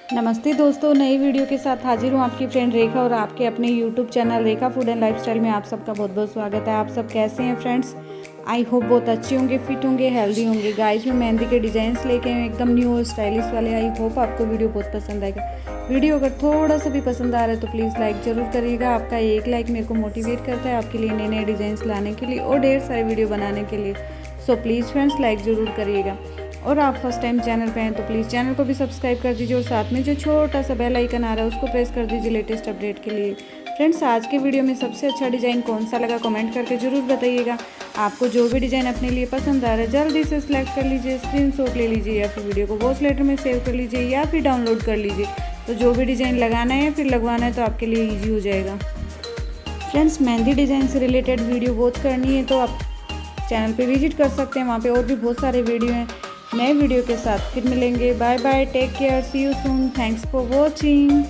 नमस्ते दोस्तों, नई वीडियो के साथ हाजिर हूँ आपकी फ्रेंड रेखा और आपके अपने YouTube channel Rekha food and lifestyle में आप सबका बहुत बहुत स्वागत है। आप सब कैसे हैं फ्रेंड्स? आई होप बहुत अच्छे होंगे, फिट होंगे, हेल्दी होंगे। गाइस में मेहंदी के डिज़ाइंस लेके हैं एकदम न्यू और स्टाइलिश वाले। आई होप आपको वीडियो बहुत पसंद आएगा। वीडियो अगर थोड़ा सा भी पसंद आ रहा है तो प्लीज़ लाइक ज़रूर करिएगा। आपका एक लाइक मेरे को मोटिवेट करता है आपके लिए नए नए डिज़ाइंस लाने के लिए और ढेर सारे वीडियो बनाने के लिए। सो प्लीज़ फ्रेंड्स लाइक ज़रूर करिएगा। और आप फर्स्ट टाइम चैनल पे हैं तो प्लीज़ चैनल को भी सब्सक्राइब कर दीजिए और साथ में जो छोटा सा बेल आइकन आ रहा है उसको प्रेस कर दीजिए लेटेस्ट अपडेट के लिए। फ्रेंड्स, आज के वीडियो में सबसे अच्छा डिज़ाइन कौन सा लगा कमेंट करके ज़रूर बताइएगा। आपको जो भी डिज़ाइन अपने लिए पसंद आ रहा है जल्दी से सिलेक्ट कर लीजिए, स्क्रीनशॉट ले लीजिए या फिर वीडियो को वॉच लेटर में सेव कर लीजिए या फिर डाउनलोड कर लीजिए। तो जो भी डिज़ाइन लगाना है फिर लगवाना है तो आपके लिए ईजी हो जाएगा। फ्रेंड्स, मेहंदी डिज़ाइन से रिलेटेड वीडियो वॉच करनी है तो आप चैनल पे विजिट कर सकते हैं। वहाँ पे और भी बहुत सारे वीडियो हैं। नए वीडियो के साथ फिर मिलेंगे। Bye bye, take care, see you soon, thanks for watching.